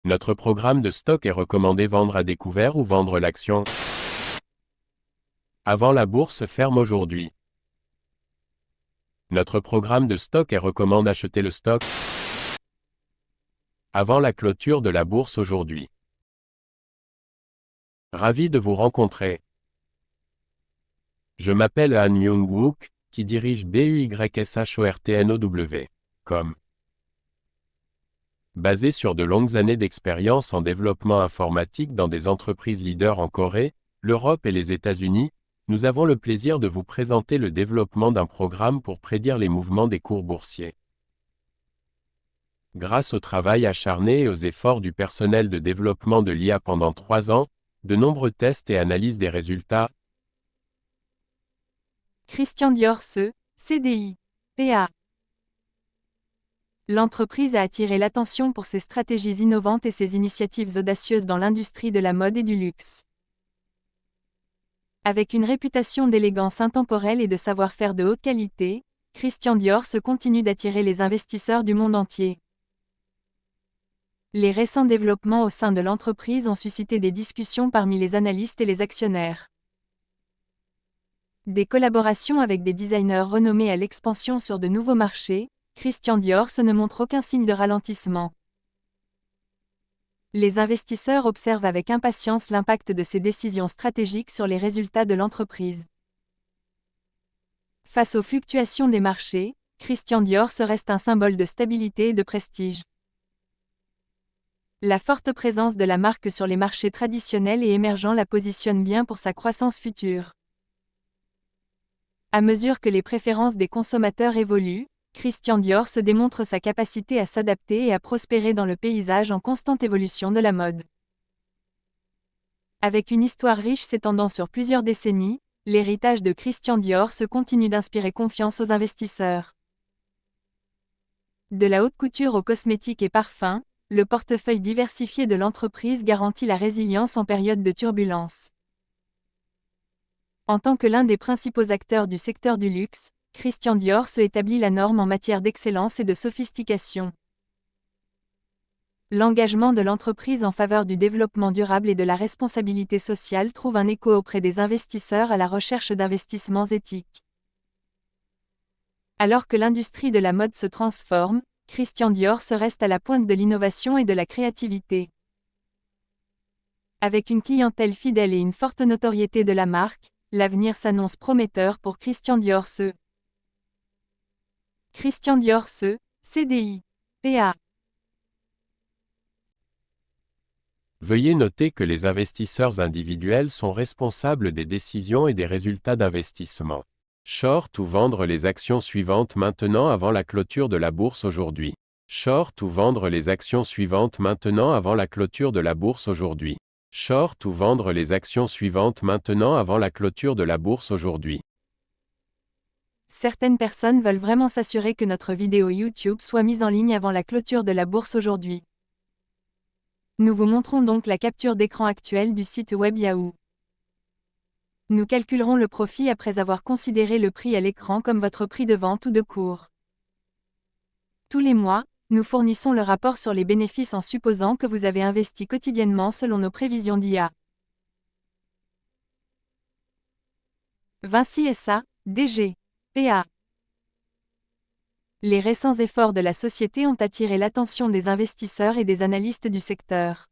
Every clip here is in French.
Notre programme de stock est recommandé vendre à découvert ou vendre l'action avant la bourse ferme aujourd'hui. Notre programme de stock est recommande acheter le stock avant la clôture de la bourse aujourd'hui. Ravi de vous rencontrer. Je m'appelle Han Myung-wook, qui dirige BUYSHORTNOW.com. Basé sur de longues années d'expérience en développement informatique dans des entreprises leaders en Corée, l'Europe et les États-Unis, nous avons le plaisir de vous présenter le développement d'un programme pour prédire les mouvements des cours boursiers. Grâce au travail acharné et aux efforts du personnel de développement de l'IA pendant 3 ans, de nombreux tests et analyses des résultats, Christian Dior CDI, PA. L'entreprise a attiré l'attention pour ses stratégies innovantes et ses initiatives audacieuses dans l'industrie de la mode et du luxe. Avec une réputation d'élégance intemporelle et de savoir-faire de haute qualité, Christian Dior continue d'attirer les investisseurs du monde entier. Les récents développements au sein de l'entreprise ont suscité des discussions parmi les analystes et les actionnaires. Des collaborations avec des designers renommés à l'expansion sur de nouveaux marchés, Christian Dior ne montre aucun signe de ralentissement. Les investisseurs observent avec impatience l'impact de ces décisions stratégiques sur les résultats de l'entreprise. Face aux fluctuations des marchés, Christian Dior reste un symbole de stabilité et de prestige. La forte présence de la marque sur les marchés traditionnels et émergents la positionne bien pour sa croissance future. À mesure que les préférences des consommateurs évoluent, Christian Dior démontre sa capacité à s'adapter et à prospérer dans le paysage en constante évolution de la mode. Avec une histoire riche s'étendant sur plusieurs décennies, l'héritage de Christian Dior continue d'inspirer confiance aux investisseurs. De la haute couture aux cosmétiques et parfums, le portefeuille diversifié de l'entreprise garantit la résilience en période de turbulence. En tant que l'un des principaux acteurs du secteur du luxe, Christian Dior établit la norme en matière d'excellence et de sophistication. L'engagement de l'entreprise en faveur du développement durable et de la responsabilité sociale trouve un écho auprès des investisseurs à la recherche d'investissements éthiques. Alors que l'industrie de la mode se transforme, Christian Dior reste à la pointe de l'innovation et de la créativité. Avec une clientèle fidèle et une forte notoriété de la marque, l'avenir s'annonce prometteur pour Christian Dior Christian Dior CDI, PA. veuillez noter que les investisseurs individuels sont responsables des décisions et des résultats d'investissement. Short ou vendre les actions suivantes maintenant avant la clôture de la bourse aujourd'hui. Short ou vendre les actions suivantes maintenant avant la clôture de la bourse aujourd'hui. Short ou vendre les actions suivantes maintenant avant la clôture de la bourse aujourd'hui. Certaines personnes veulent vraiment s'assurer que notre vidéo YouTube soit mise en ligne avant la clôture de la bourse aujourd'hui. Nous vous montrons donc la capture d'écran actuelle du site web Yahoo. Nous calculerons le profit après avoir considéré le prix à l'écran comme votre prix de vente ou de cours. Tous les mois, nous fournissons le rapport sur les bénéfices en supposant que vous avez investi quotidiennement selon nos prévisions d'IA. Vinci SA, DG, PA. Les récents efforts de la société ont attiré l'attention des investisseurs et des analystes du secteur.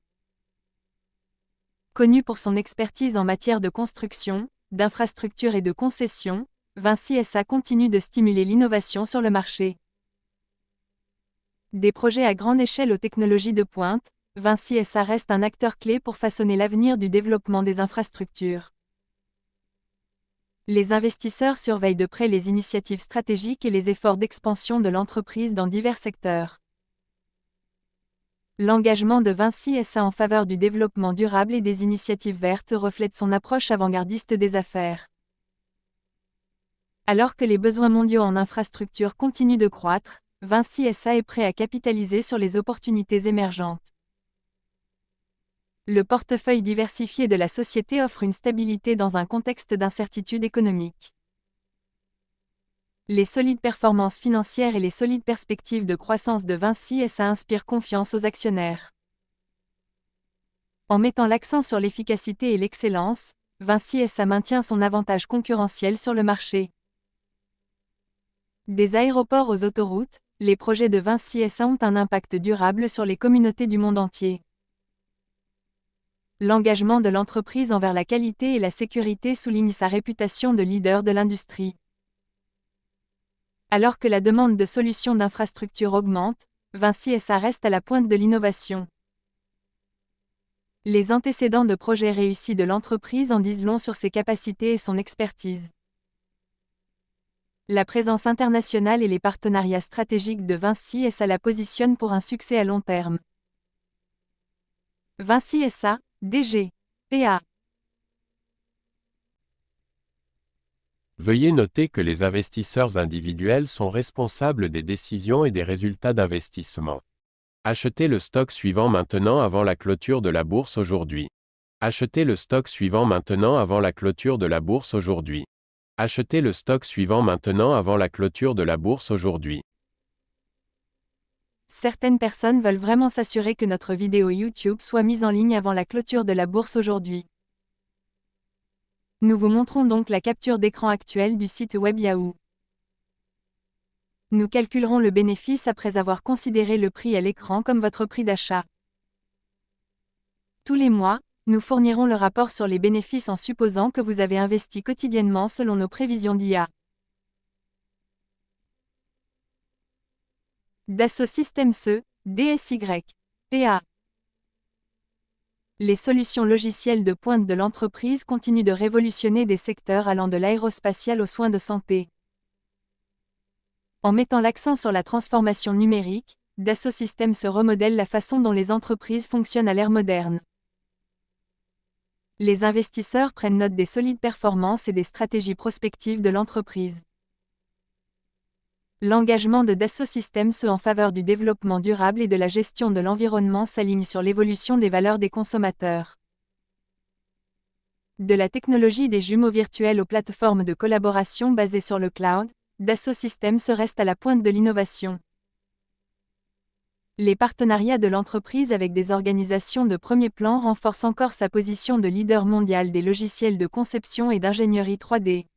Connu pour son expertise en matière de construction, d'infrastructure et de concession, Vinci SA continue de stimuler l'innovation sur le marché. Des projets à grande échelle aux technologies de pointe, Vinci SA reste un acteur clé pour façonner l'avenir du développement des infrastructures. Les investisseurs surveillent de près les initiatives stratégiques et les efforts d'expansion de l'entreprise dans divers secteurs. L'engagement de Vinci SA en faveur du développement durable et des initiatives vertes reflète son approche avant-gardiste des affaires. Alors que les besoins mondiaux en infrastructures continuent de croître, Vinci SA est prêt à capitaliser sur les opportunités émergentes. Le portefeuille diversifié de la société offre une stabilité dans un contexte d'incertitude économique. Les solides performances financières et les solides perspectives de croissance de Vinci SA inspirent confiance aux actionnaires. En mettant l'accent sur l'efficacité et l'excellence, Vinci SA maintient son avantage concurrentiel sur le marché. Des aéroports aux autoroutes, les projets de Vinci SA ont un impact durable sur les communautés du monde entier. L'engagement de l'entreprise envers la qualité et la sécurité souligne sa réputation de leader de l'industrie. Alors que la demande de solutions d'infrastructure augmente, Vinci SA reste à la pointe de l'innovation. Les antécédents de projets réussis de l'entreprise en disent long sur ses capacités et son expertise. La présence internationale et les partenariats stratégiques de Vinci SA la positionnent pour un succès à long terme. Vinci SA, DG, PA. Veuillez noter que les investisseurs individuels sont responsables des décisions et des résultats d'investissement. Achetez le stock suivant maintenant avant la clôture de la bourse aujourd'hui. Achetez le stock suivant maintenant avant la clôture de la bourse aujourd'hui. Achetez le stock suivant maintenant avant la clôture de la bourse aujourd'hui. Certaines personnes veulent vraiment s'assurer que notre vidéo YouTube soit mise en ligne avant la clôture de la bourse aujourd'hui. Nous vous montrons donc la capture d'écran actuelle du site web Yahoo. Nous calculerons le bénéfice après avoir considéré le prix à l'écran comme votre prix d'achat. Tous les mois, nous fournirons le rapport sur les bénéfices en supposant que vous avez investi quotidiennement selon nos prévisions d'IA. Dassault Systèmes E, DSY, PA. Les solutions logicielles de pointe de l'entreprise continuent de révolutionner des secteurs allant de l'aérospatial aux soins de santé. En mettant l'accent sur la transformation numérique, Dassault Systèmes se remodèle la façon dont les entreprises fonctionnent à l'ère moderne. Les investisseurs prennent note des solides performances et des stratégies prospectives de l'entreprise. L'engagement de Dassault Systèmes en faveur du développement durable et de la gestion de l'environnement s'aligne sur l'évolution des valeurs des consommateurs. De la technologie des jumeaux virtuels aux plateformes de collaboration basées sur le cloud, Dassault Systèmes reste à la pointe de l'innovation. Les partenariats de l'entreprise avec des organisations de premier plan renforcent encore sa position de leader mondial des logiciels de conception et d'ingénierie 3D.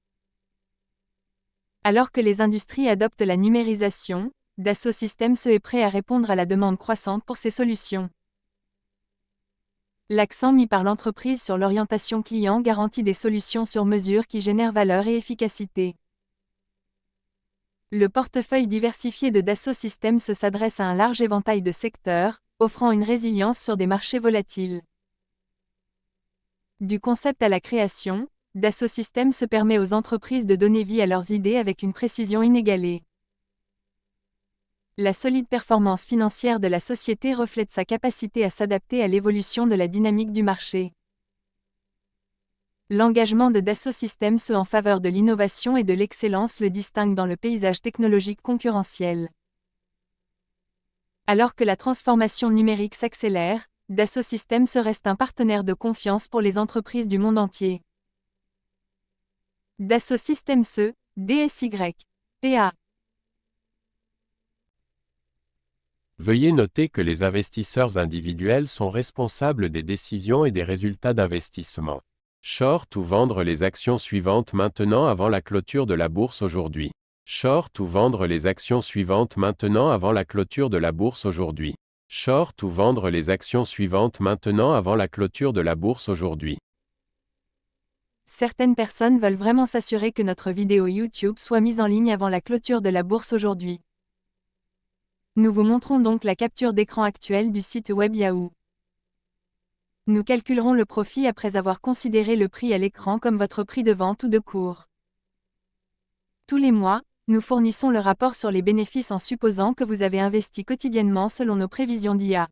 Alors que les industries adoptent la numérisation, Dassault Systèmes est prêt à répondre à la demande croissante pour ces solutions. L'accent mis par l'entreprise sur l'orientation client garantit des solutions sur mesure qui génèrent valeur et efficacité. Le portefeuille diversifié de Dassault Systèmes s'adresse à un large éventail de secteurs, offrant une résilience sur des marchés volatiles. Du concept à la création, Dassault Systèmes permet aux entreprises de donner vie à leurs idées avec une précision inégalée. La solide performance financière de la société reflète sa capacité à s'adapter à l'évolution de la dynamique du marché. L'engagement de Dassault Systèmes en faveur de l'innovation et de l'excellence le distingue dans le paysage technologique concurrentiel. Alors que la transformation numérique s'accélère, Dassault Systèmes reste un partenaire de confiance pour les entreprises du monde entier. Dassault Systèmes DSY, PA. Veuillez noter que les investisseurs individuels sont responsables des décisions et des résultats d'investissement. Short ou vendre les actions suivantes maintenant avant la clôture de la bourse aujourd'hui. Short ou vendre les actions suivantes maintenant avant la clôture de la bourse aujourd'hui. Short ou vendre les actions suivantes maintenant avant la clôture de la bourse aujourd'hui. Certaines personnes veulent vraiment s'assurer que notre vidéo YouTube soit mise en ligne avant la clôture de la bourse aujourd'hui. Nous vous montrons donc la capture d'écran actuelle du site web Yahoo. Nous calculerons le profit après avoir considéré le prix à l'écran comme votre prix de vente ou de cours. Tous les mois, nous fournissons le rapport sur les bénéfices en supposant que vous avez investi quotidiennement selon nos prévisions d'IA.